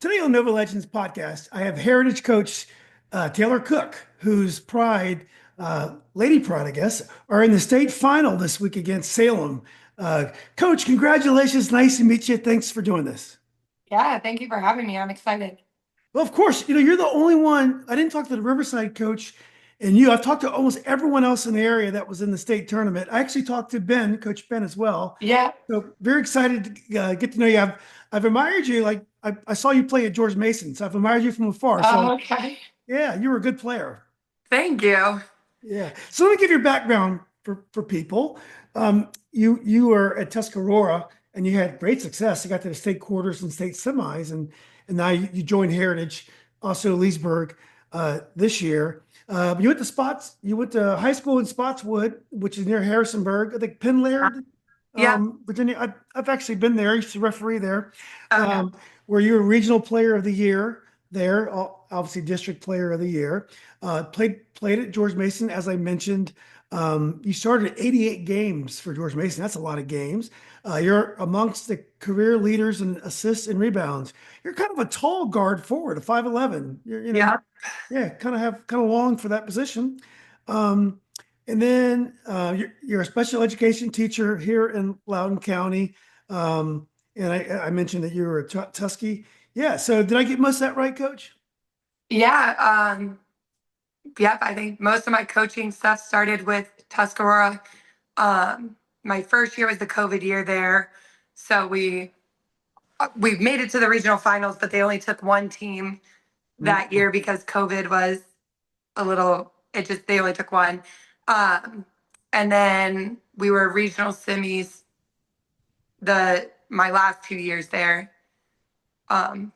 Today on Nova Legends podcast, I have heritage coach Tayler Cook, whose Pride, Lady Pride, I guess, are in the state final this week against Salem. Coach, congratulations. Nice to meet you. Thanks for doing this. Yeah, thank you for having me. I'm excited. Well, of course, you're the only one. I didn't talk to the Riverside coach and you. I've talked to almost everyone else in the area that was in the state tournament. I actually talked to Ben, Coach Ben, as well. Yeah. So very excited to get to know you. I've admired you. Like I saw you play at George Mason, so I've admired you from afar. So Oh, okay. yeah, you were a good player. Thank you. Yeah. So let me give your background for people. You were at Tuscarora and you had great success. You got to the state quarters and state semis, and now you joined Heritage, also Leesburg this year. You went to You went to high school in Spotswood, which is near Harrisonburg. I think Penlaird, Yeah. Virginia. I've actually been there. I used to referee there. Okay. Where you were regional player of the year there, obviously district player of the year. Played at George Mason, as I mentioned. You started 88 games for George Mason. That's a lot of games. You're amongst the career leaders in assists and rebounds. You're kind of a tall guard forward, a 5'11". Yeah. Yeah, kind of long for that position. Um, and then you're a special education teacher here in Loudoun County. And I mentioned that you were a Tusky. Yeah. So did I get most of that right, Coach? Yeah. Yep. I think most of my coaching stuff started with Tuscarora. My first year was the COVID year there. So we made it to the regional finals, but they only took one team that year because COVID was they only took one. Um, and then we were regional semis my last 2 years there. Um,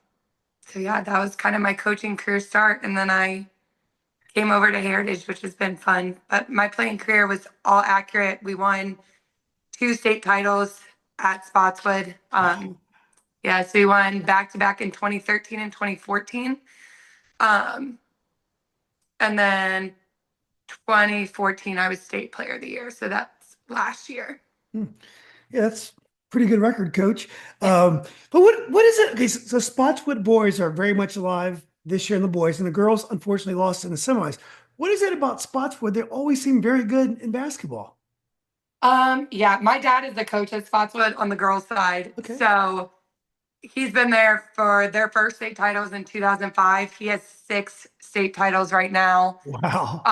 so yeah, that was kind of my coaching career start. And then I came over to Heritage, which has been fun. But my playing career was all accurate. We won 2 state titles at Spotswood. Yeah, so we won back to back in 2013 and 2014. Um, and then 2014, I was state player of the year. So that's last year. Hmm. Yeah, that's pretty good record, Coach. But what is it? Okay, so Spotswood boys are very much alive this year in the boys, and the girls unfortunately lost in the semis. What is it about Spotswood? They always seem very good in basketball. Yeah, my dad is the coach at Spotswood on the girls' side. Okay. So he's been there for their first state titles in 2005. He has 6 state titles right now. Wow.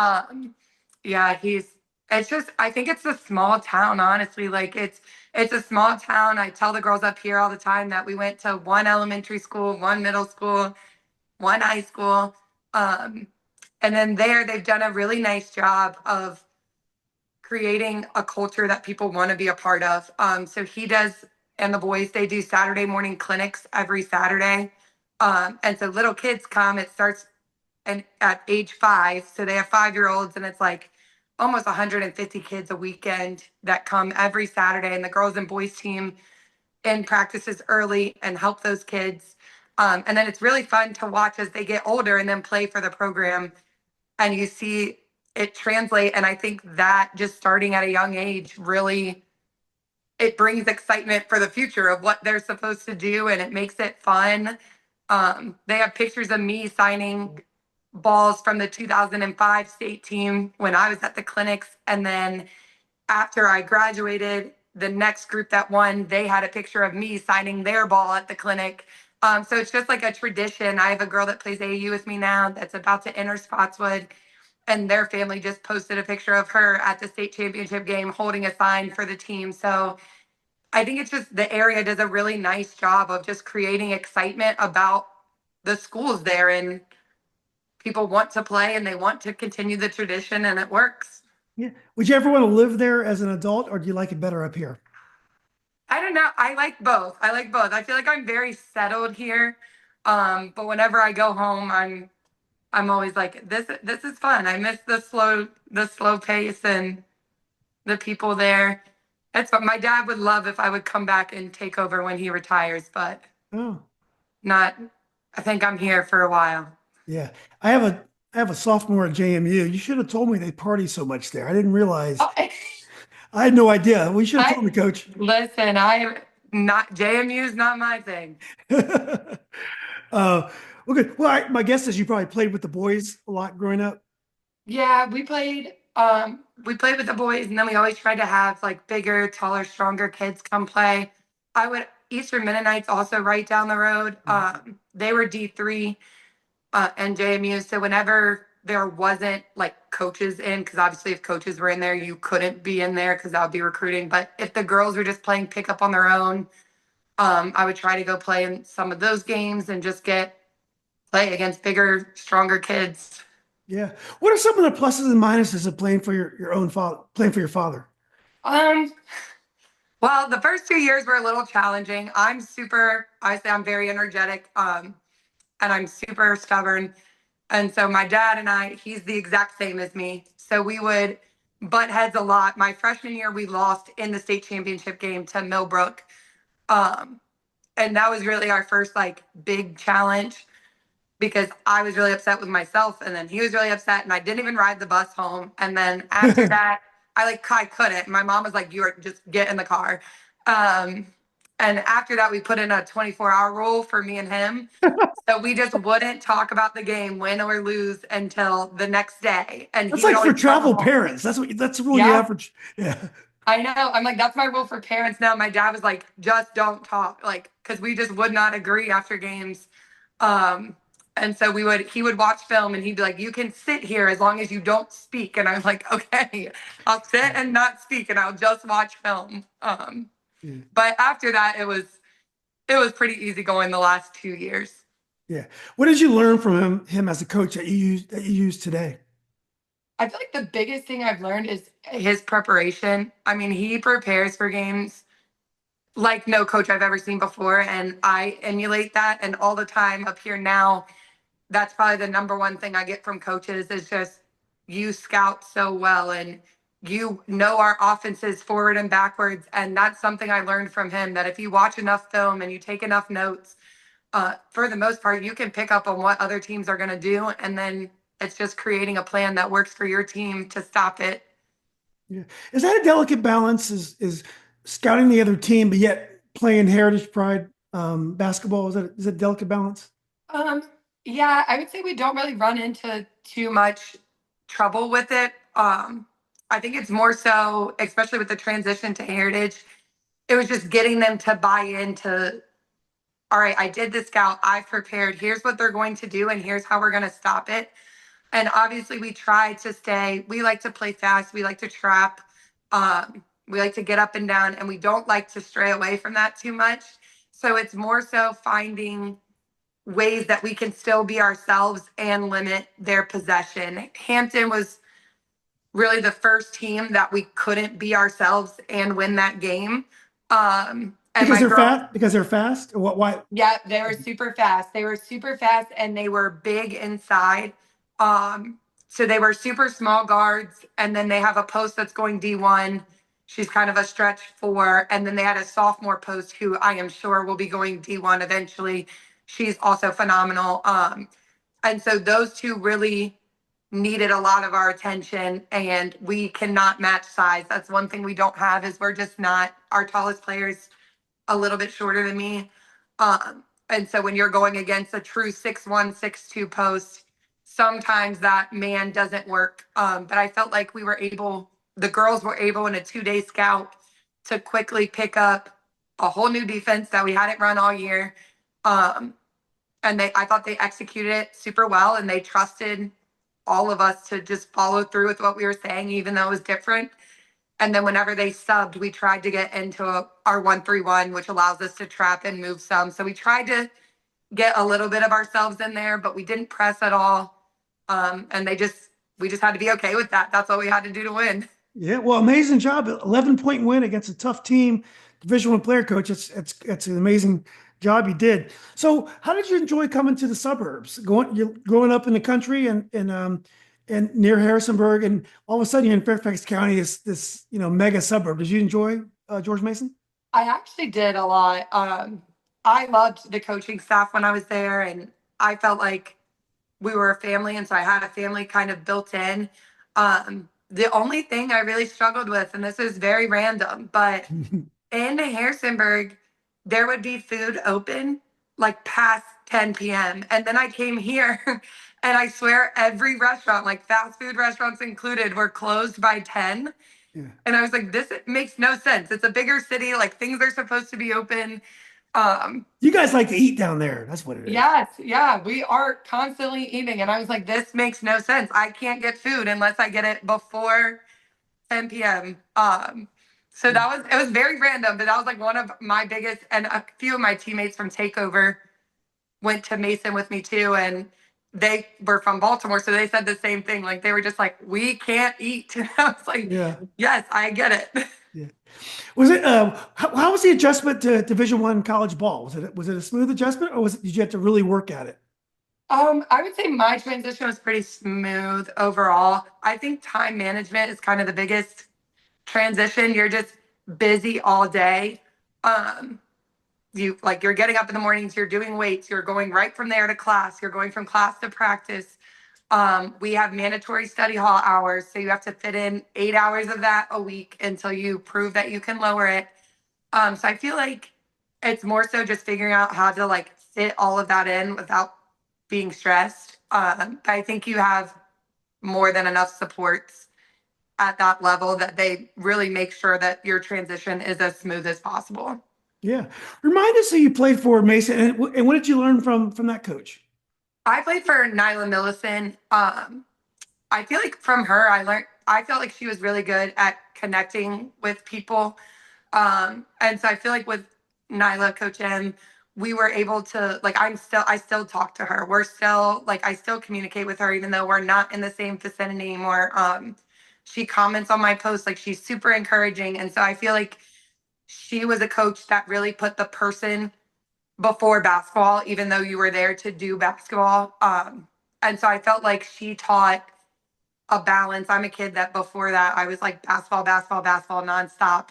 Yeah, it's just, I think it's a small town, honestly. Like it's a small town. I tell the girls up here all the time that we went to one elementary school, one middle school, one high school. And then there they've done a really nice job of creating a culture that people want to be a part of. So he does, and the boys, they do Saturday morning clinics every Saturday. And so little kids come, it starts at age 5. So they have 5-year-olds, and it's like almost 150 kids a weekend that come every Saturday. And the girls and boys team in practices early and help those kids. And then it's really fun to watch as they get older and then play for the program. And you see it translate. And I think that just starting at a young age really, it brings excitement for the future of what they're supposed to do, and it makes it fun. They have pictures of me signing balls from the 2005 state team when I was at the clinics. And then after I graduated, the next group that won, they had a picture of me signing their ball at the clinic. So it's just like a tradition. I have a girl that plays AAU with me now that's about to enter Spotswood, and their family just posted a picture of her at the state championship game holding a sign for the team. So I think it's just the area does a really nice job of just creating excitement about the schools there, and people want to play and they want to continue the tradition, and it works. Yeah. Would you ever want to live there as an adult, or do you like it better up here? I don't know. I like both. I feel like I'm very settled here. But whenever I go home, I'm always like, this is fun. I miss the slow pace and the people there. That's what my dad would love if I would come back and take over when he retires, but Oh, not, I think I'm here for a while. yeah. I have a sophomore at JMU. You should have told me they party so much there. I didn't realize. Oh, I had no idea. Well, you should have told I me, Coach. listen, I not JMU is not my thing. Uh, okay. Well, my guess is you probably played with the boys a lot growing up. Yeah, we played with the boys and then we always tried to have like bigger, taller, stronger kids come play. I would Eastern Mennonites also right down the road. Mhm. They were D3 and JMU. So whenever there wasn't like coaches in, because obviously if coaches were in there, you couldn't be in there because that would be recruiting. But if the girls were just playing pickup on their own, I would try to go play in some of those games and just get play against bigger, stronger kids. Yeah. What are some of the pluses and minuses of playing for your own father, playing for your father? Um, well, the first 2 years were a little challenging. I say I'm very energetic, and I'm super stubborn. And so my dad and he's the exact same as me. So we would butt heads a lot. My freshman year, we lost in the state championship game to Millbrook. Um, and that was really our first like big challenge because I was really upset with myself and then he was really upset and I didn't even ride the bus home. And then after that, I couldn't. My mom was like, "You're just get in the car." Um, and after that, we put in a 24-hour rule for me and him. So we just wouldn't talk about the game, win or lose, until the next day. And That's he would like for always come travel home. parents. That's the rule you Yeah, have for. Yeah. I know. I'm like, that's my rule for parents now. My dad was like, just don't talk, like, because we just would not agree after games. Um, and so he would watch film and he'd be like, you can sit here as long as you don't speak. And I'm like, okay, I'll sit and not speak and I'll just watch film. Yeah. But after that, it was pretty easy going the last 2 years. Yeah. What did you learn from him as a coach that you use today? I feel like the biggest thing I've learned is his preparation. I mean, he prepares for games like no coach I've ever seen before. And I emulate that. And all the time up here now, that's probably the number one thing I get from coaches is just you scout so well and you know our offenses forward and backwards. And that's something I learned from him that if you watch enough film and you take enough notes, for the most part, you can pick up on what other teams are going to do. And then it's just creating a plan that works for your team to stop it. Yeah. Is that a delicate balance? Is scouting the other team, but yet playing Heritage Pride basketball? Is it a delicate balance? Um, yeah, I would say we don't really run into too much trouble with it. I think it's more so, especially with the transition to Heritage, it was just getting them to buy into, all right, I did the scout, I've prepared, here's what they're going to do, and here's how we're going to stop it. And obviously, we like to play fast, we like to trap, we like to get up and down, and we don't like to stray away from that too much. So it's more so finding ways that we can still be ourselves and limit their possession. Hampton was really the first team that we couldn't be ourselves and win that game. And Because my they're girls, fast. Because they're fast. Or what? Why? yeah, they were super fast. They were super fast and they were big inside. Um, so they were super small guards. And then they have a post that's going D1. She's kind of a stretch four. And then they had a sophomore post who I am sure will be going D1 eventually. She's also phenomenal. And so those two really needed a lot of our attention and we cannot match size. That's one thing we don't have is we're just not our tallest players a little bit shorter than me. And so when you're going against a true 6'1", 6'2" post, sometimes that man doesn't work. But I felt like the girls were able in a 2-day scout to quickly pick up a whole new defense that we hadn't run all year. Um, and I thought they executed it super well and they trusted all of us to just follow through with what we were saying, even though it was different. And then whenever they subbed, we tried to get into our 1-3-1, which allows us to trap and move some. So we tried to get a little bit of ourselves in there, but we didn't press at all. And we just had to be okay with that. That's all we had to do to win. Yeah. Well, amazing job. 11-point win against a tough team. Division one player coach. It's an amazing job you did. So, how did you enjoy coming to the suburbs? You growing up in the country and near Harrisonburg, and all of a sudden you're in Fairfax County, this mega suburb. Did you enjoy George Mason? I actually did a lot. I loved the coaching staff when I was there, and I felt like we were a family, and so I had a family kind of built in. The only thing I really struggled with, and this is very random, but in Harrisonburg, there would be food open, like past 10 p.m. And then I came here and I swear every restaurant, like fast food restaurants included, were closed by 10. Yeah. And I was like, this makes no sense. It's a bigger city, like things are supposed to be open. Um, You guys like to eat down there. That's what it is. yes, yeah, we are constantly eating. And I was like, this makes no sense. I can't get food unless I get it before 10 p.m. So Yeah. it was very random, but that was like one of my biggest, and a few of my teammates from Takeover went to Mason with me too, and they were from Baltimore, so they said the same thing. Like they were just like, we can't eat. And I was like, Yeah. yes, I get it. Yeah. Was it how was the adjustment to Division I college ball? Was it a smooth adjustment or did you have to really work at it? I would say my transition was pretty smooth overall. I think time management is kind of the biggest transition. You're just busy all day. Um, you're getting up in the mornings, you're doing weights, you're going right from there to class, you're going from class to practice. We have mandatory study hall hours, so you have to fit in 8 hours of that a week until you prove that you can lower it. So I feel like it's more so just figuring out how to like fit all of that in without being stressed. I think you have more than enough supports at that level that they really make sure that your transition is as smooth as possible. Yeah. Remind us who you played for, Mason, and what did you learn from that coach? I played for Nyla Millison. I feel like from her, I felt like she was really good at connecting with people. And so I feel like with Nyla, Coach M, we were able to, like, I still talk to her. We're still, like, I still communicate with her, even though we're not in the same vicinity anymore. She comments on my posts, like, she's super encouraging. And so I feel like she was a coach that really put the person before basketball, even though you were there to do basketball. And so I felt like she taught a balance. I'm a kid that before that I was like basketball, basketball, basketball nonstop.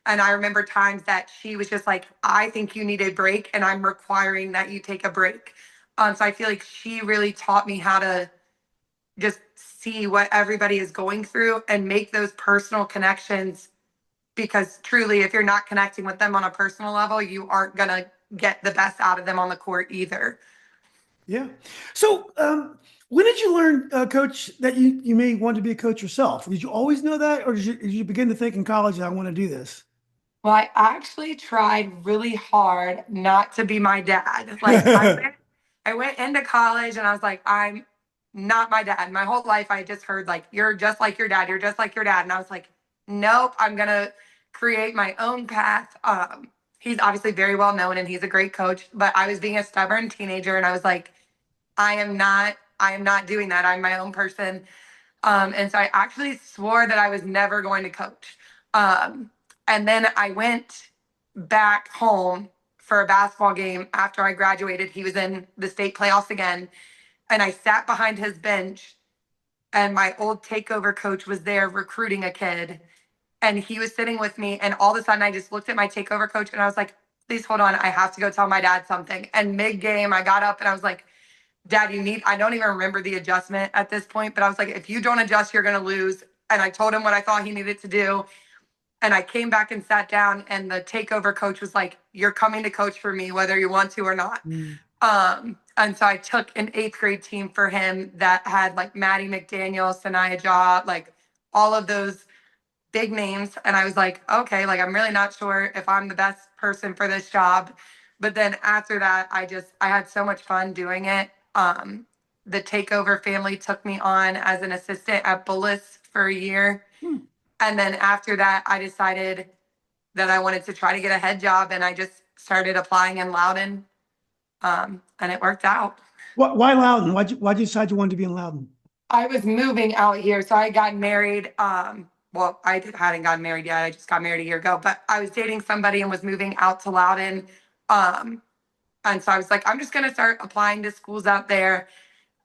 And I remember times that she was just like, I think you need a break and I'm requiring that you take a break. So I feel like she really taught me how to just see what everybody is going through and make those personal connections, because truly, if you're not connecting with them on a personal level, you aren't going to get the best out of them on the court either. Yeah. So, when did you learn, Coach, that you may want to be a coach yourself? Did you always know that, or did you begin to think in college, I want to do this? Well, I actually tried really hard not to be my dad. I went into college and I was like, I'm not my dad. My whole life, I just heard like, you're just like your dad. You're just like your dad. And I was like, nope, I'm going to create my own path. He's obviously very well known and he's a great coach, but I was being a stubborn teenager and I was like, I am not doing that. I'm my own person. And so I actually swore that I was never going to coach. Um, and then I went back home for a basketball game after I graduated. He was in the state playoffs again. And I sat behind his bench, and my old takeover coach was there recruiting a kid. And he was sitting with me. And all of a sudden, I just looked at my takeover coach and I was like, please hold on. I have to go tell my dad something. And mid game, I got up and I was like, Dad, I don't even remember the adjustment at this point, but I was like, if you don't adjust, you're going to lose. And I told him what I thought he needed to do. And I came back and sat down, and the takeover coach was like, you're coming to coach for me, whether you want to or not. Mm. And so I took an eighth grade team for him that had like Maddie McDaniel, Sanaya Jaw, like all of those big names. And I was like, okay, like I'm really not sure if I'm the best person for this job. But then after that, I had so much fun doing it. The takeover family took me on as an assistant at Bullis for a year. Hmm. And then after that, I decided that I wanted to try to get a head job, and I just started applying in Loudon. And it worked out. Why Loudon? Why'd you decide you wanted to be in Loudon? I was moving out here, so I got married. Well, hadn't gotten married yet. I just got married a year ago, but I was dating somebody and was moving out to Loudon. Um, and so I was like, I'm just gonna start applying to schools out there.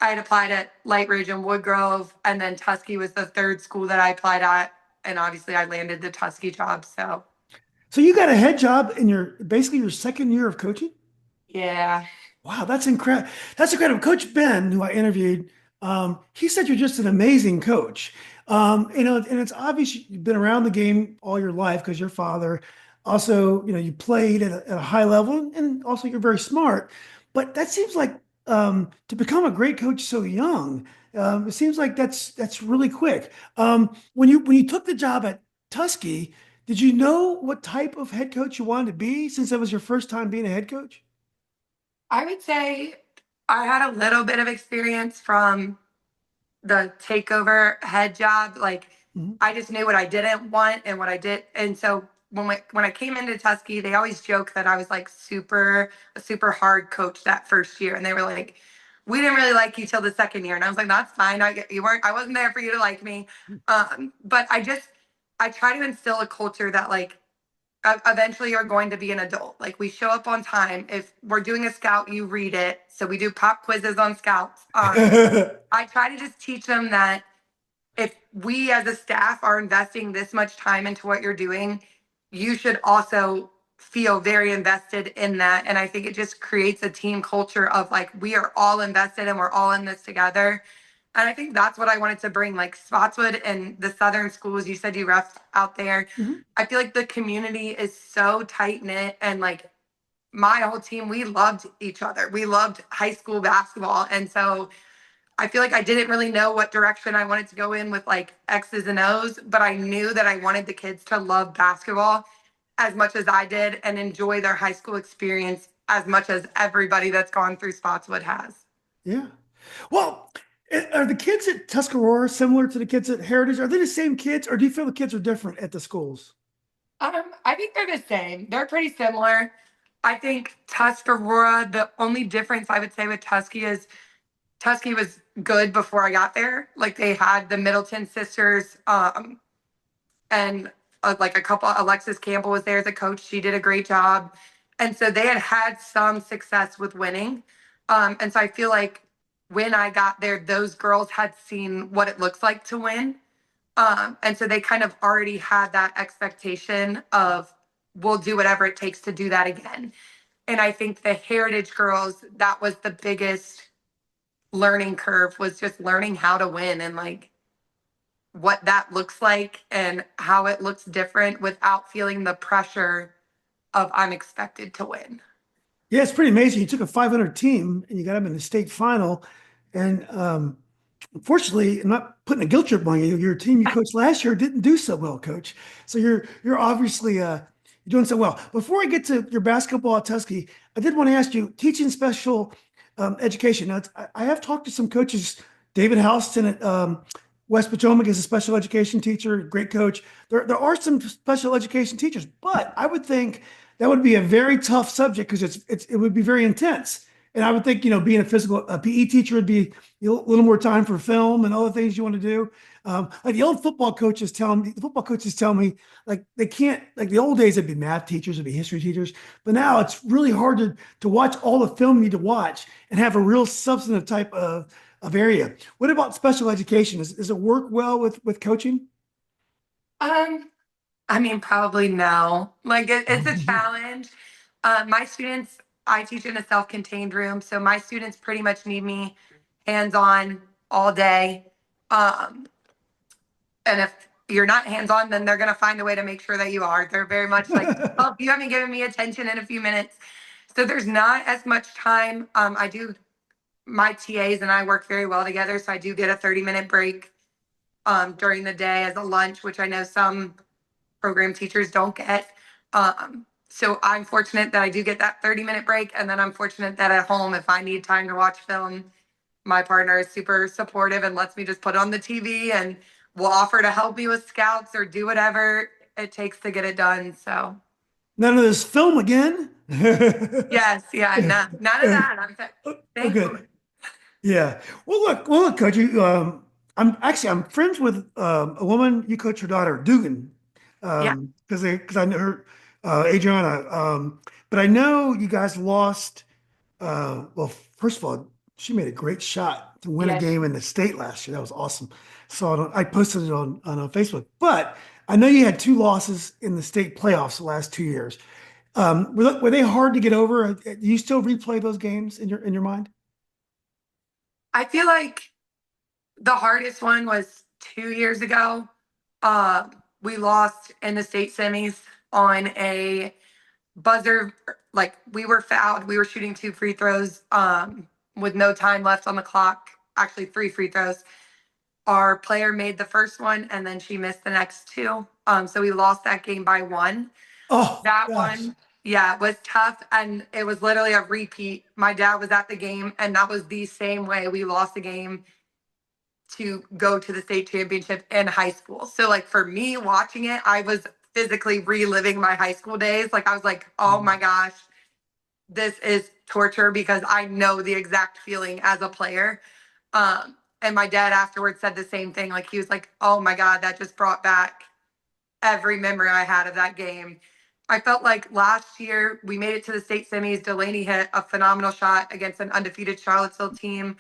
I had applied at Light Ridge and Woodgrove, and then Tusky was the third school that I applied at. And obviously, I landed the Tusky job. So So you got a head job in basically your second year of coaching? yeah, Wow, that's incredible. That's incredible. Coach Ben, who I interviewed, he said you're just an amazing coach. And it's obvious you've been around the game all your life because your father. Also, you played at a high level, and also you're very smart. But that seems like to become a great coach so young, it seems like that's really quick. When you took the job at Tusky, did you know what type of head coach you wanted to be since that was your first time being a head coach? I would say I had a little bit of experience from the takeover head job. Like Mhm. I just knew what I didn't want and what I did. And so when I came into Tusky, they always joke that I was like a super hard coach that first year. And they were like, we didn't really like you till the second year. And I was like, that's fine. I wasn't there for you to like me. But I try to instill a culture that like eventually you're going to be an adult. Like we show up on time. If we're doing a scout, you read it. So we do pop quizzes on scouts. I try to just teach them that if we as a staff are investing this much time into what you're doing, you should also feel very invested in that. And I think it just creates a team culture of like, we are all invested and we're all in this together. And I think that's what I wanted to bring, like Spotswood and the Southern schools. You said you ref out there. Mhm. I feel like the community is so tight knit and like my whole team, we loved each other. We loved high school basketball. And so I feel like I didn't really know what direction I wanted to go in with like X's and O's, but I knew that I wanted the kids to love basketball as much as I did and enjoy their high school experience as much as everybody that's gone through Spotswood has. Yeah. Well, are the kids at Tuscarora similar to the kids at Heritage? Are they the same kids, or do you feel the kids are different at the schools? I think they're the same. They're pretty similar. I think Tuscarora, the only difference I would say with Tusky is Tusky was good before I got there. Like they had the Middleton sisters, and like a couple. Alexis Campbell was there as a coach. She did a great job, and so they had some success with winning. And so I feel like when I got there, those girls had seen what it looks like to win, and so they kind of already had that expectation of we'll do whatever it takes to do that again. And I think the Heritage girls, that was the biggest learning curve, was just learning how to win and like what that looks like and how it looks different without feeling the pressure of I'm expected to win. Yeah, it's pretty amazing. You took a 500 team and you got them in the state final. And unfortunately, I'm not putting a guilt trip on you. Your team you coached last year didn't do so well, coach. So you're obviously you're doing so well. Before I get to your basketball at Tusky, I did want to ask you, teaching special education. Now, I have talked to some coaches. David Houston at West Potomac is a special education teacher, great coach. There are some special education teachers, but I would think that would be a very tough subject because it would be very intense. And I would think, being a PE teacher would be a little more time for film and other things you want to do. Like the football coaches tell me, like they can't, like the old days, it'd be math teachers, it'd be history teachers, but now it's really hard to watch all the film you need to watch and have a real substantive type of area. What about special education? Does it work well with coaching? Um, I mean, probably no. Like it's a challenge. My students, I teach in a self-contained room, so my students pretty much need me hands-on all day. Um, and if you're not hands-on, then they're gonna find a way to make sure that you are. They're very much like, oh, you haven't given me attention in a few minutes. So there's not as much time. I do my TAs and I work very well together, so I do get a 30-minute break during the day as a lunch, which I know some program teachers don't get. So I'm fortunate that I do get that 30-minute break. And then I'm fortunate that at home, if I need time to watch film, my partner is super supportive and lets me just put on the TV and will offer to help me with scouts or do whatever it takes to get it done. So None of this film again. yes, yeah, none of that. Oh, Thankfully. good. Yeah. Well, look, Coach. I'm friends with a woman. You coach her daughter, Dugan, Yeah, because I know her, Adriana. But I know you guys lost. Well, first of all, she made a great shot to win a yes. game in the state last year. That was awesome. So I posted it on Facebook. But I know you had two losses in the state playoffs the last 2 years. Were they hard to get over? Do you still replay those games in your mind? I feel like the hardest one was 2 years ago. We lost in the state semis. on a buzzer, like we were fouled. We were shooting 2 free throws with no time left on the clock. Actually, 3 free throws. Our player made the first one and then she missed the next two. So we lost that game by one. Oh That gosh. one, yeah, was tough. And it was literally a repeat. My dad was at the game, and that was the same way we lost the game to go to the state championship in high school. So, like, for me watching it, I was physically reliving my high school days. Like, I was like, oh my gosh, this is torture because I know the exact feeling as a player. And my dad afterwards said the same thing. Like, he was like, oh my God, that just brought back every memory I had of that game. I felt like last year we made it to the state semis. Delaney hit a phenomenal shot against an undefeated Charlottesville team.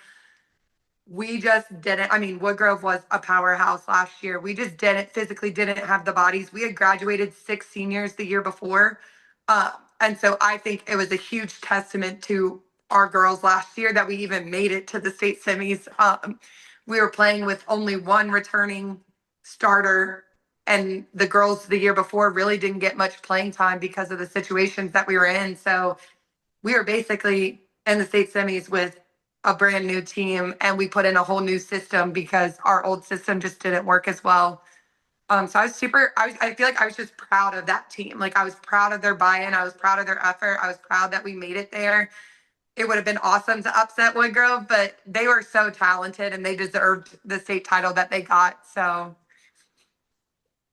We just didn't. I mean, Woodgrove was a powerhouse last year. We just didn't have the bodies. We had graduated 6 seniors the year before. And so I think it was a huge testament to our girls last year that we even made it to the state semis. We were playing with only one returning starter, and the girls the year before really didn't get much playing time because of the situations that we were in. So we were basically in the state semis with a brand new team, and we put in a whole new system because our old system just didn't work as well. So I was super, I feel like I was just proud of that team. Like, I was proud of their buy-in. I was proud of their effort. I was proud that we made it there. It would have been awesome to upset Woodgrove, but they were so talented and they deserved the state title that they got. So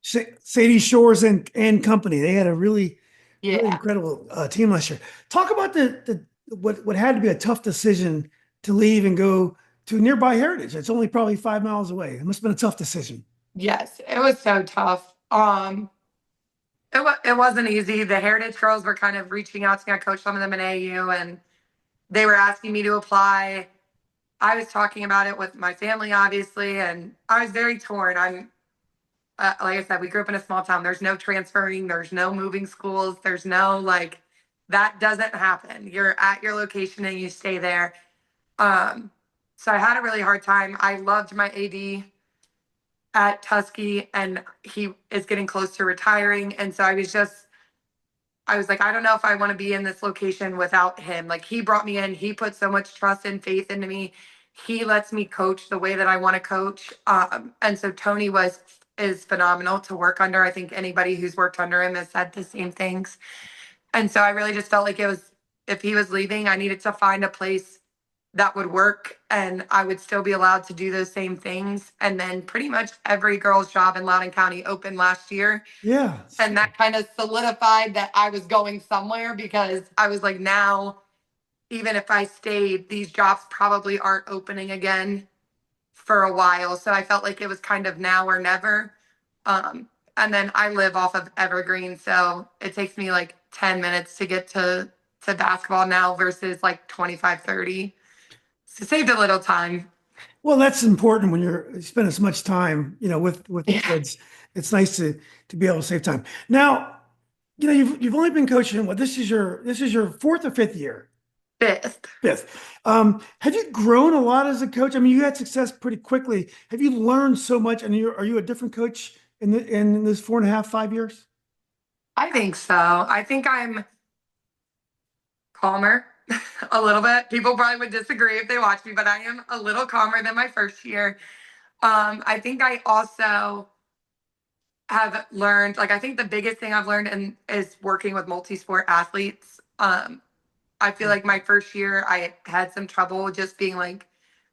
Sadie Shores and company. They had a really yeah. incredible team last year. Talk about the what had to be a tough decision to leave and go to nearby Heritage. It's only probably 5 miles away. It must have been a tough decision. Yes, it was so tough. It wasn't easy. The Heritage girls were kind of reaching out to me. I coached some of them in AAU, and they were asking me to apply. I was talking about it with my family, obviously, and I was very torn. I'm like I said, we grew up in a small town. There's no transferring. There's no moving schools. There's no like that doesn't happen. You're at your location and you stay there. Um, so I had a really hard time. I loved my AD at Tusky, and he is getting close to retiring. And so I was like, I don't know if I want to be in this location without him. Like, he brought me in, he put so much trust and faith into me. He lets me coach the way that I want to coach. And so Tony is phenomenal to work under. I think anybody who's worked under him has said the same things. And so I really just felt like it was, if he was leaving, I needed to find a place that would work and I would still be allowed to do those same things. And then pretty much every girl's job in Loudoun County opened last year. Yeah. And that kind of solidified that I was going somewhere because I was like, now, even if I stayed, these jobs probably aren't opening again for a while. So I felt like it was kind of now or never. Um, and then I live off of Evergreen, so it takes me like 10 minutes to get to basketball now versus like 25, 30. So saved a little time. Well, that's important when you spend as much time, with the Yeah. kids. It's nice to be able to save time. Now, you've only been coaching. What this is your fourth or fifth year? Fifth. Fifth. Have you grown a lot as a coach? I mean, you had success pretty quickly. Have you learned so much? And are you a different coach in this 4.5, 5 years? I think so. I think I'm calmer a little bit. People probably would disagree if they watch me, but I am a little calmer than my first year. I think I also have learned, like, I think the biggest thing I've learned is working with multi-sport athletes. I feel like my first year I had some trouble just being like,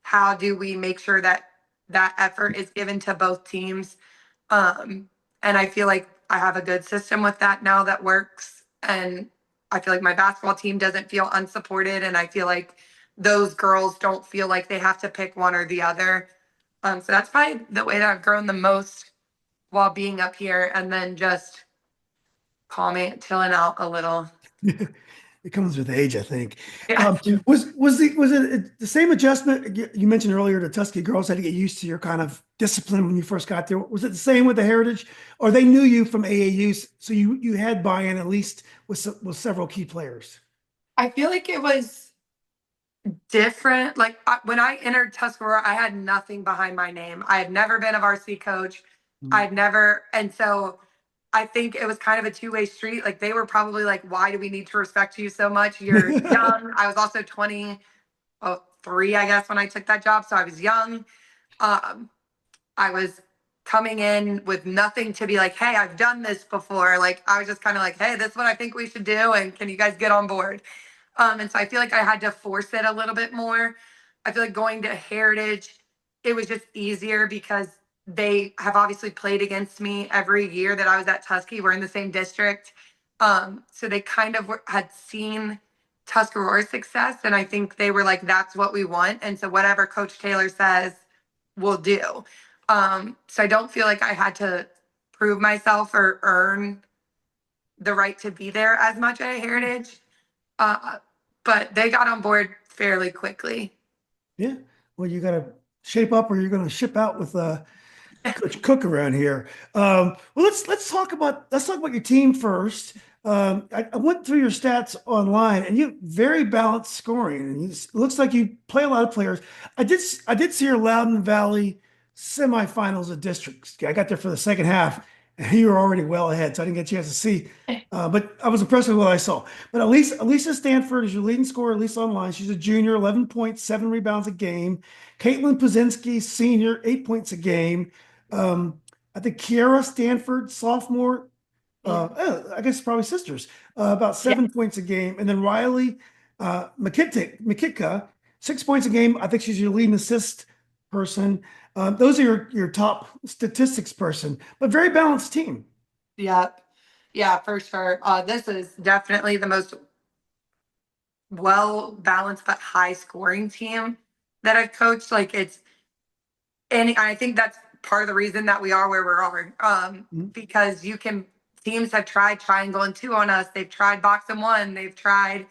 how do we make sure that that effort is given to both teams? And I feel like I have a good system with that now that works. And I feel like my basketball team doesn't feel unsupported. And I feel like those girls don't feel like they have to pick one or the other. So that's probably the way that I've grown the most while being up here, and then just calming, chilling out a little. It comes with age, I think. Yeah. Was it the same adjustment you mentioned earlier? The Tuskegee girls had to get used to your kind of discipline when you first got there. Was it the same with the Heritage, or they knew you from AAUs, so you had buy-in at least with several key players? I feel like it was different. Like, when I entered Tuscarora, I had nothing behind my name. I had never been a varsity coach. Mm. I'd never, and so I think it was kind of a two-way street. Like they were probably like, why do we need to respect you so much? You're young. I was also 23, I guess, when I took that job. So I was young. Um, I was coming in with nothing to be like, hey, I've done this before. Like I was just kind of like, hey, this is what I think we should do. And can you guys get on board? And so I feel like I had to force it a little bit more. I feel like going to Heritage, it was just easier because they have obviously played against me every year that I was at Tusky. We're in the same district. So they kind of had seen Tuscarora's success. And I think they were like, that's what we want. And so whatever Coach Tayler says, we'll do. So I don't feel like I had to prove myself or earn the right to be there as much at Heritage. Uh, but they got on board fairly quickly. Yeah. Well, you got to shape up or you're going to ship out with Coach Cook around here. Well, let's talk about your team first. I went through your stats online, and you have very balanced scoring, and it looks like you play a lot of players. I did see your Loudoun Valley semifinals of districts. I got there for the second half, and you were already well ahead, so I didn't get a chance to see. But I was impressed with what I saw. But Elisa Stanford is your leading scorer, at least online. She's a junior, 11.7 rebounds a game. Caitlin Puzinski, senior, 8 points a game. I think Kiara Stanford, sophomore, I guess probably sisters, about Yeah. 7 points a game. And then Riley Mikitka, 6 points a game. I think she's your leading assist person. Those are your top statistics person, but very balanced team. Yep. Yeah, for sure. This is definitely the most well balanced but high scoring team that I've coached. Like and I think that's part of the reason that we are where we are. Mhm. Because teams have tried triangle and two on us. They've tried box and one. They've tried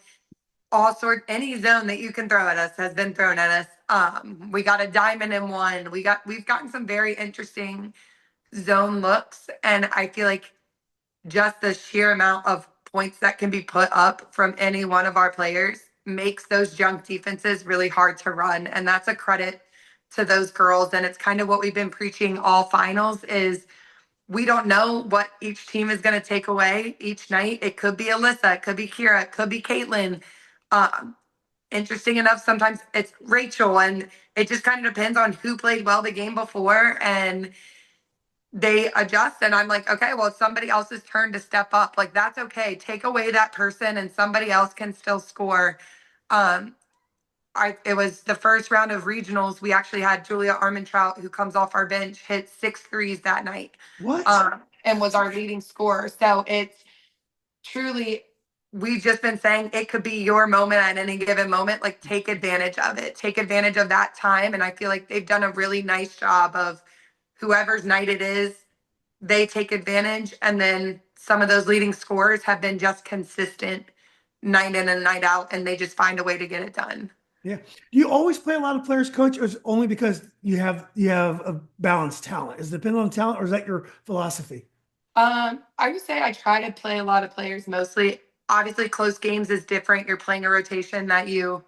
any zone that you can throw at us has been thrown at us. We got a diamond in one. We've gotten some very interesting zone looks, and I feel like just the sheer amount of points that can be put up from any one of our players makes those junk defenses really hard to run. And that's a credit to those girls. And it's kind of what we've been preaching all finals is we don't know what each team is going to take away each night. It could be Alyssa, it could be Kira, it could be Caitlin. Um, Interesting enough, sometimes it's Rachel, and it just kind of depends on who played well the game before. And they adjust, and I'm like, okay, well, it's somebody else's turn to step up. Like that's okay. Take away that person and somebody else can still score. Um, it was the first round of regionals. We actually had Julia Armentrout, who comes off our bench, hit 6 threes that night, What? and was our leading scorer. So it's truly, we've just been saying it could be your moment at any given moment. Like take advantage of it, take advantage of that time. And I feel like they've done a really nice job of whoever's night it is, they take advantage. And then some of those leading scorers have been just consistent night in and night out, and they just find a way to get it done. Yeah. Do you always play a lot of players, coach, or is it only because you have a balanced talent? Is it dependent on talent, or is that your philosophy? I would say I try to play a lot of players mostly. Obviously, close games is different. You're playing a rotation that you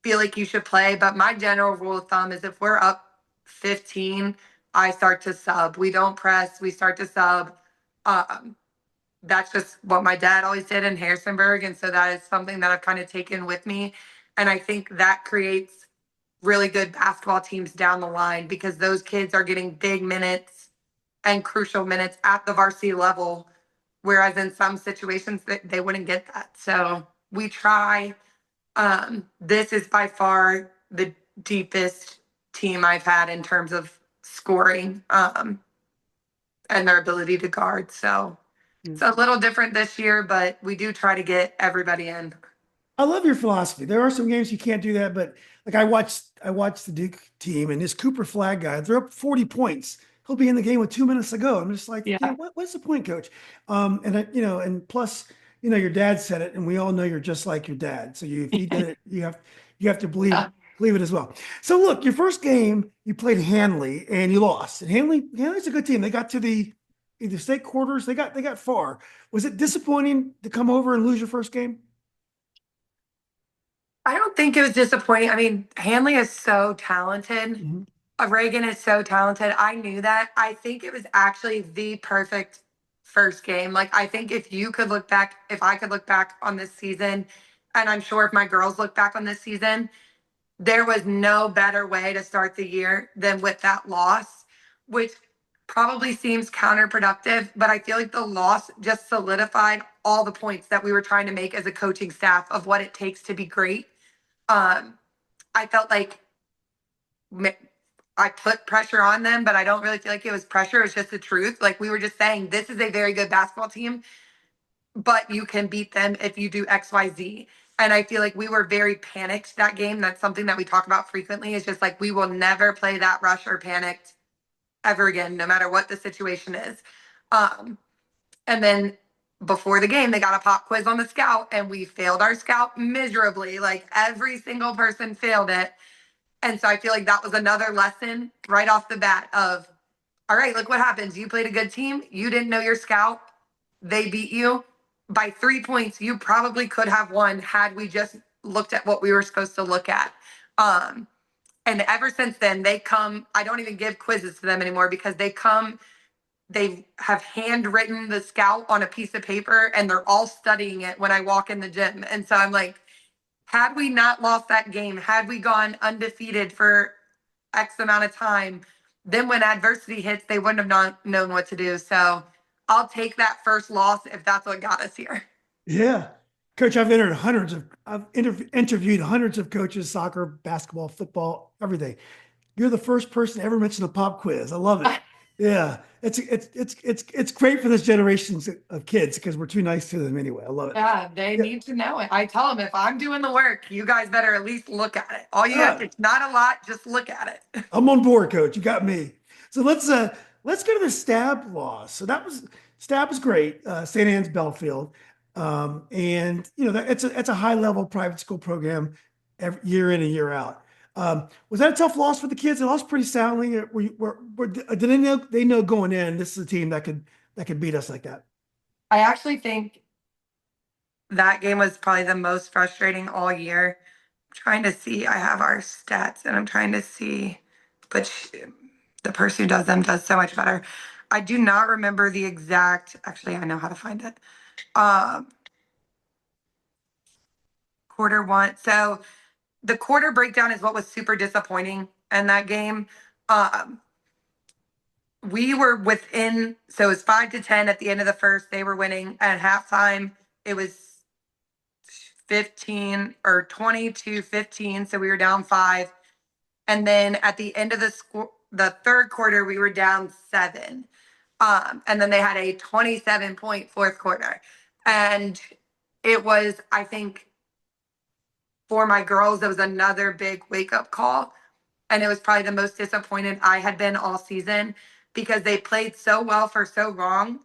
feel like you should play. But my general rule of thumb is if we're up 15, I start to sub. We don't press, we start to sub. Um, that's just what my dad always did in Harrisonburg. And so that is something that I've kind of taken with me. And I think that creates really good basketball teams down the line because those kids are getting big minutes and crucial minutes at the varsity level. Whereas in some situations they wouldn't get that. So we try. This is by far the deepest team I've had in terms of scoring and their ability to guard. So Yeah. it's a little different this year, but we do try to get everybody in. I love your philosophy. There are some games you can't do that, but like I watched the Duke team and this Cooper Flag guy, they're up 40 points. He'll be in the game with 2 minutes to go. I'm just like, Yeah. what's the point, coach? And plus, your dad said it, and we all know you're just like your dad. So if he did it, you have to believe it as well. So look, your first game, you played Hanley and you lost. And Hanley's a good team. They got to the either state quarters, they got far. Was it disappointing to come over and lose your first game? I don't think it was disappointing. I mean, Hanley is so talented. Mhm. Reagan is so talented. I knew that. I think it was actually the perfect first game. Like, I think if you could look back, if I could look back on this season, and I'm sure if my girls look back on this season, there was no better way to start the year than with that loss, which probably seems counterproductive, but I feel like the loss just solidified all the points that we were trying to make as a coaching staff of what it takes to be great. I felt like I put pressure on them, but I don't really feel like it was pressure. It's just the truth. Like, we were just saying, this is a very good basketball team, but you can beat them if you do XYZ. And I feel like we were very panicked that game. That's something that we talk about frequently. It's just like, we will never play that rush or panicked ever again, no matter what the situation is. And then before the game, they got a pop quiz on the scout, and we failed our scout miserably. Like, every single person failed it. And so I feel like that was another lesson right off the bat of, all right, look what happens. You played a good team. You didn't know your scout. They beat you by 3 points. You probably could have won had we just looked at what we were supposed to look at. And ever since then, they come, I don't even give quizzes to them anymore, because they come, they have handwritten the scout on a piece of paper, and they're all studying it when I walk in the gym. And so I'm like, had we not lost that game, had we gone undefeated for X amount of time, then when adversity hits, they wouldn't have not known what to do. So I'll take that first loss if that's what got us here. Yeah. Coach, I've interviewed hundreds of coaches, soccer, basketball, football, everything. You're the first person to ever mention a pop quiz. I love it. Yeah. It's great for this generation of kids because we're too nice to them anyway. I love it. Yeah, they Yeah. need to know it. I tell them, if I'm doing the work, you guys better at least look at it. All you have to, Uh, it's not a lot, just look at it. I'm on board, coach. You got me. So let's go to the Stab loss. So Stab was great. St. Anne's Belfield. And you know that it's a high level private school program every year in and year out. Was that a tough loss for the kids? They lost pretty soundly. Did they know going in this is a team that could beat us like that? I actually think that game was probably the most frustrating all year. I'm trying to see, I have our stats and I'm trying to see, but the person who does them does so much better. I do not remember the exact, actually, I know how to find it. Um, quarter one. So the quarter breakdown is what was super disappointing in that game. Um, we were within, so it was 5-10 at the end of the first. They were winning at halftime. It was 15 or 22-15. So we were down 5. And then at the end of the third quarter, we were down 7. And then they had a 27-point fourth quarter. And it was, I think, for my girls, it was another big wake up call. And it was probably the most disappointed I had been all season, because they played so well for so long.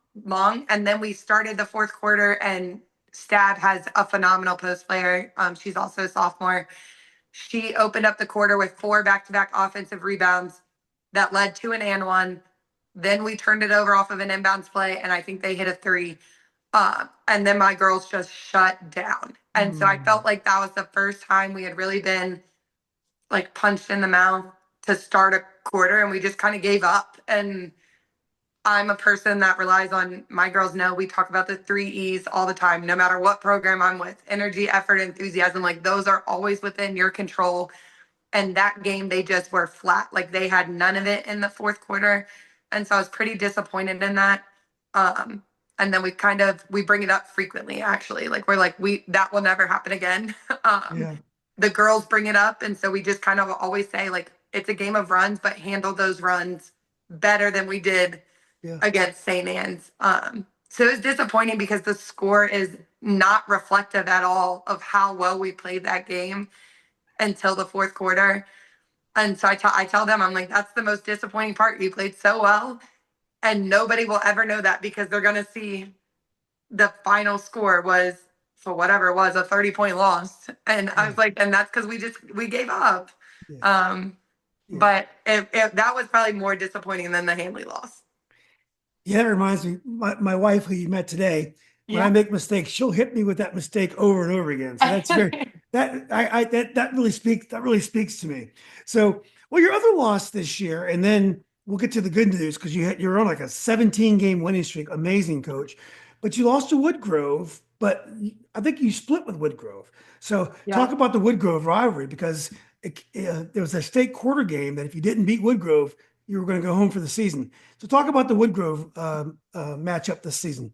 And then we started the fourth quarter, and Stab has a phenomenal post player. She's also a sophomore. She opened up the quarter with 4 back-to-back offensive rebounds that led to an and one. Then we turned it over off of an inbounds play, and I think they hit a 3. And then my girls just shut down. And so I felt like that was the first time we had really been like punched in the mouth to start a quarter, and we just kind of gave up. And I'm a person that relies on, my girls know we talk about the 3 E's all the time, no matter what program I'm with: energy, effort, enthusiasm. Like, those are always within your control. And that game, they just were flat. Like, they had none of it in the fourth quarter. And so I was pretty disappointed in that. And then we bring it up frequently, actually. Like, we're like, that will never happen again. Yeah. The girls bring it up. And so we just kind of always say, like, it's a game of runs, but handle those runs better than we did Yeah. against St. Anne's. So it was disappointing because the score is not reflective at all of how well we played that game until the fourth quarter. And so I tell them, I'm like, that's the most disappointing part. You played so well, and nobody will ever know that, because they're going to see the final score was, for whatever it was, a 30-point loss. And I was like, and that's because we gave up. Yeah. Um, Yeah. But that was probably more disappointing than the Hanley loss. Yeah, that reminds me, my wife, who you met today, when I Yeah. make mistakes, she'll hit me with that mistake over and over again. So that's that really speaks to me. So, well, your other loss this year, and then we'll get to the good news because you're on like a 17 game winning streak. Amazing, coach. But you lost to Woodgrove, but I think you split with Woodgrove. So talk Yeah. about the Woodgrove rivalry because there was a state quarter game that if you didn't beat Woodgrove, you were going to go home for the season. So talk about the Woodgrove matchup this season.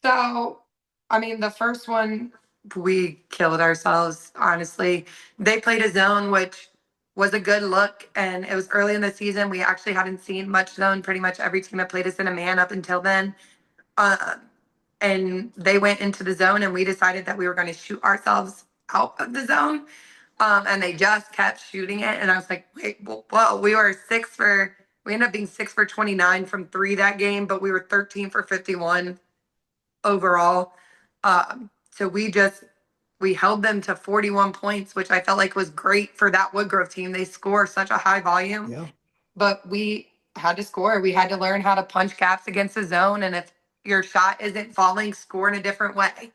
So, I mean, the first one, we killed ourselves, honestly. They played a zone, which was a good look. And it was early in the season. We actually hadn't seen much zone. Pretty much every team had played us in a man up until then. Uh, and they went into the zone, and we decided that we were going to shoot ourselves out of the zone. And they just kept shooting it. And I was like, wait, whoa, we ended up being 6 for 29 from three that game, but we were 13 for 51 overall. So we held them to 41 points, which I felt like was great for that Woodgrove team. They score such a high volume, Yeah. but we had to score. We had to learn how to punch gaps against the zone, and if your shot isn't falling, score in a different way.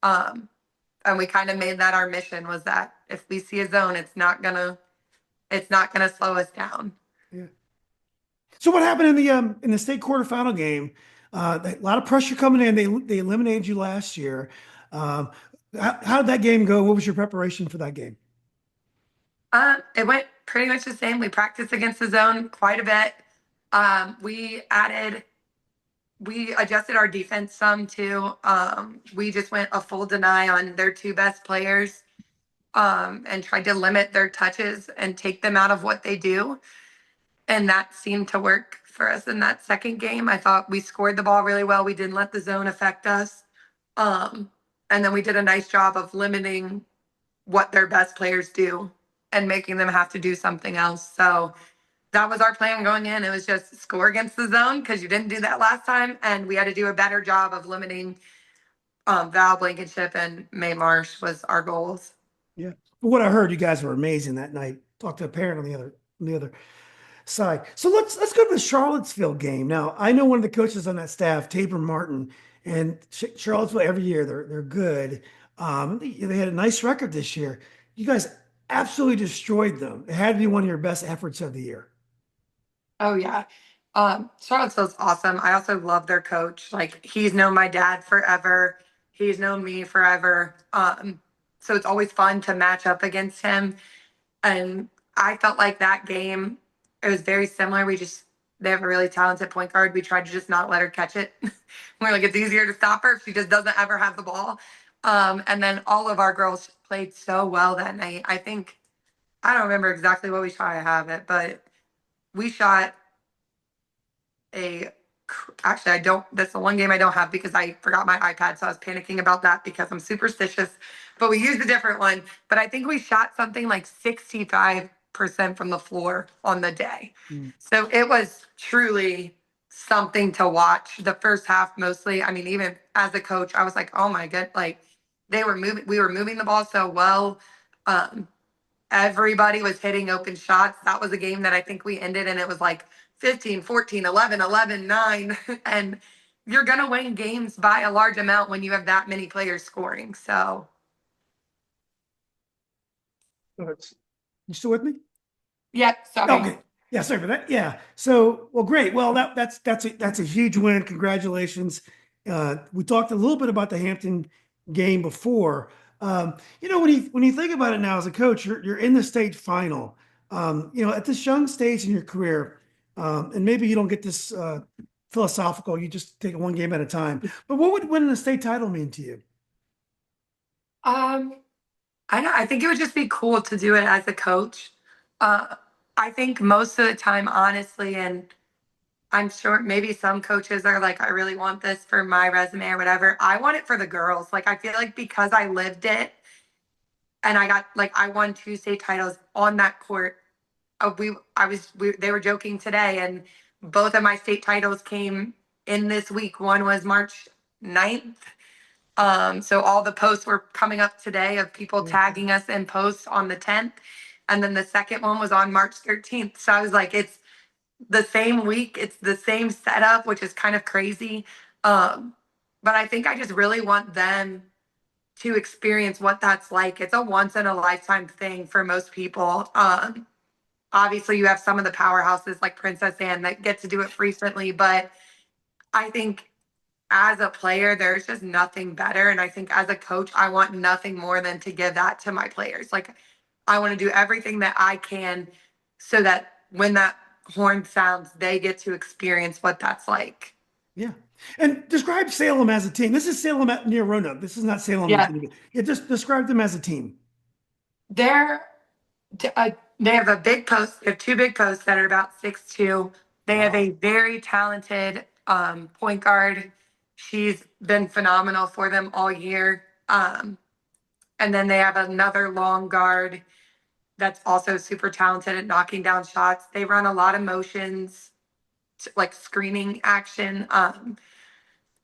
Um, and we kind of made that our mission, was that if we see a zone, it's not gonna slow us down. Yeah. So what happened in the state quarterfinal game? A lot of pressure coming in. They eliminated you last year. Um, how did that game go? What was your preparation for that game? It went pretty much the same. We practiced against the zone quite a bit. We adjusted our defense some too. We just went a full deny on their two best players, and tried to limit their touches and take them out of what they do. And that seemed to work for us in that second game. I thought we scored the ball really well. We didn't let the zone affect us. Um, and then we did a nice job of limiting what their best players do and making them have to do something else. So that was our plan going in. It was just score against the zone because you didn't do that last time. And we had to do a better job of limiting Val Blankenship and May Marsh was our goals. Yeah. But what I heard, you guys were amazing that night. Talked to a parent on the other side. So let's go to the Charlottesville game. Now, I know one of the coaches on that staff, Tabor Martin, and Charlottesville every year they're good. They had a nice record this year. You guys absolutely destroyed them. It had to be one of your best efforts of the year. Oh yeah. Charlottesville's awesome. I also love their coach. Like he's known my dad forever. He's known me forever. So it's always fun to match up against him. And I felt like that game, it was very similar. They have a really talented point guard. We tried to just not let her catch it. We're like, it's easier to stop her if she just doesn't ever have the ball. And then all of our girls played so well that night. I don't remember exactly what we shot. I have it, but we shot a actually I don't that's the one game I don't have because I forgot my iPad, so I was panicking about that because I'm superstitious, but we used a different one. But I think we shot something like 65% from the floor on the day. Mm. So it was truly something to watch. The first half mostly, I mean, even as a coach, I was like, oh my god, like we were moving the ball so well. um Everybody was hitting open shots. That was a game that I think we ended and it was like 15, 14, 11, 11, 9. And you're going to win games by a large amount when you have that many players scoring. So, You still with me? yeah, sorry. Okay. Yeah, sorry for that. Yeah. So, well, great. Well, that's a huge win. Congratulations. We talked a little bit about the Hampton game before. When you think about it now as a coach, you're in the state final. At this young stage in your career, and maybe you don't get this philosophical. You just take it one game at a time. But what would winning the state title mean to you? Um, I think it would just be cool to do it as a coach. Uh, I think most of the time, honestly, and I'm sure maybe some coaches are like, I really want this for my resume or whatever. I want it for the girls. Like, I feel like because I lived it and I won two state titles on that court. They were joking today, and both of my state titles came in this week. One was March 9th. So all the posts were coming up today of people Yeah. tagging us in posts on the 10th. And then the second one was on March 13th. So I was like, it's the same week, it's the same setup, which is kind of crazy. Um, but I think I just really want them to experience what that's like. It's a once in a lifetime thing for most people. obviously you have some of the powerhouses like Princess Anne that get to do it frequently, but I think as a player, there's just nothing better. And I think as a coach, I want nothing more than to give that to my players. Like, I want to do everything that I can so that when that horn sounds, they get to experience what that's like. Yeah. And describe Salem as a team. This is Salem at near Roanoke. This is not Salem. Yeah. Yeah, just describe them as a team. They're, they have a big post. They have two big posts that are about 6'2". They have Wow. a very talented point guard. She's been phenomenal for them all year. And then they have another long guard that's also super talented at knocking down shots. They run a lot of motions, like screening action.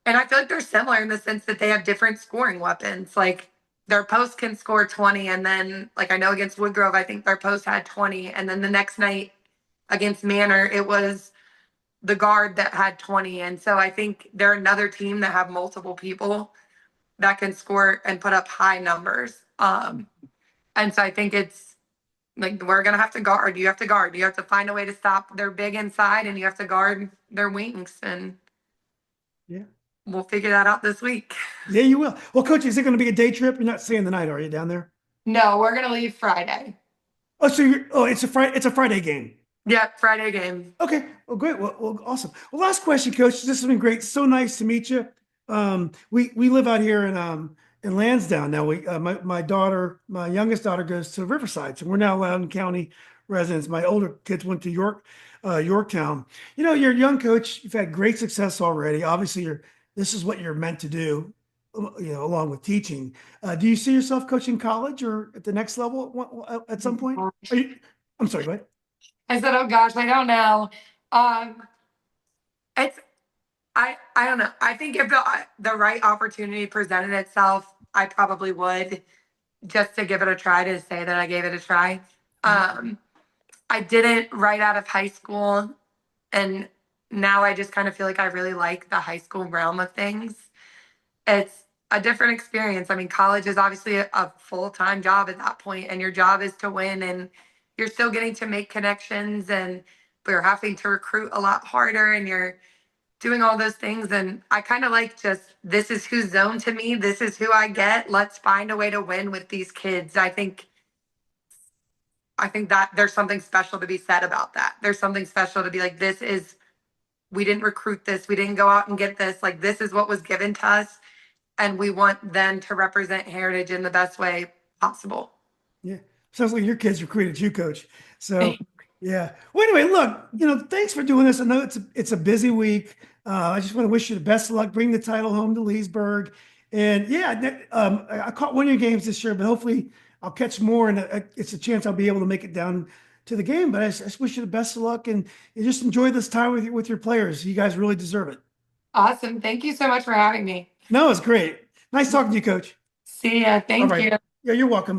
And I feel like they're similar in the sense that they have different scoring weapons. Like their post can score 20. And then, like I know against Woodgrove, I think their post had 20. And then the next night against Manor, it was the guard that had 20. And so I think they're another team that have multiple people that can score and put up high numbers. And so I think it's like we're gonna have to guard. You have to guard. You have to find a way to stop their big inside, and you have to guard their wings. And Yeah. we'll figure that out this week. Yeah, you will. Well, coach, is it going to be a day trip? You're not staying the night, are you, down there? No, we're gonna leave Friday. Oh, it's a Friday game. Yep, Friday game. Okay. Well, great. Well, awesome. Well, last question, coach. This has been great. So nice to meet you. We live out here in Lansdowne now. My daughter, my youngest daughter, goes to Riverside, so we're now Loudoun County residents. My older kids went to Yorktown. You know, you're a young coach. You've had great success already. Obviously, this is what you're meant to do. You know, along with teaching. Do you see yourself coaching college or at the next level at some point? I'm sorry. Go ahead. I said, "Oh gosh, I don't know." Um, it's I don't know. I think if the right opportunity presented itself, I probably would just to give it a try to say that I gave it a try. Um, I didn't right out of high school, and now I just kind of feel like I really like the high school realm of things. It's a different experience. I mean, college is obviously a full-time job at that point, and your job is to win, and you're still getting to make connections, and we're having to recruit a lot harder, and you're doing all those things. And I kind of like just this is who's zone to me. This is who I get. Let's find a way to win with these kids. I think that there's something special to be said about that. There's something special to be like, this is, we didn't recruit this. We didn't go out and get this. Like, this is what was given to us. And we want them to represent Heritage in the best way possible. Yeah. Sounds like your kids recruited you, coach. So yeah. Well, anyway, look, thanks for doing this. I know it's a busy week. I just want to wish you the best of luck. Bring the title home to Leesburg. And yeah, I caught one of your games this year, but hopefully I'll catch more, and it's a chance I'll be able to make it down to the game. But I just wish you the best of luck, and you just enjoy this time with your players. You guys really deserve it. Awesome. Thank you so much for having me. No, it's great. Nice talking to you, coach. See ya. All Thank right. you. Yeah, you're welcome.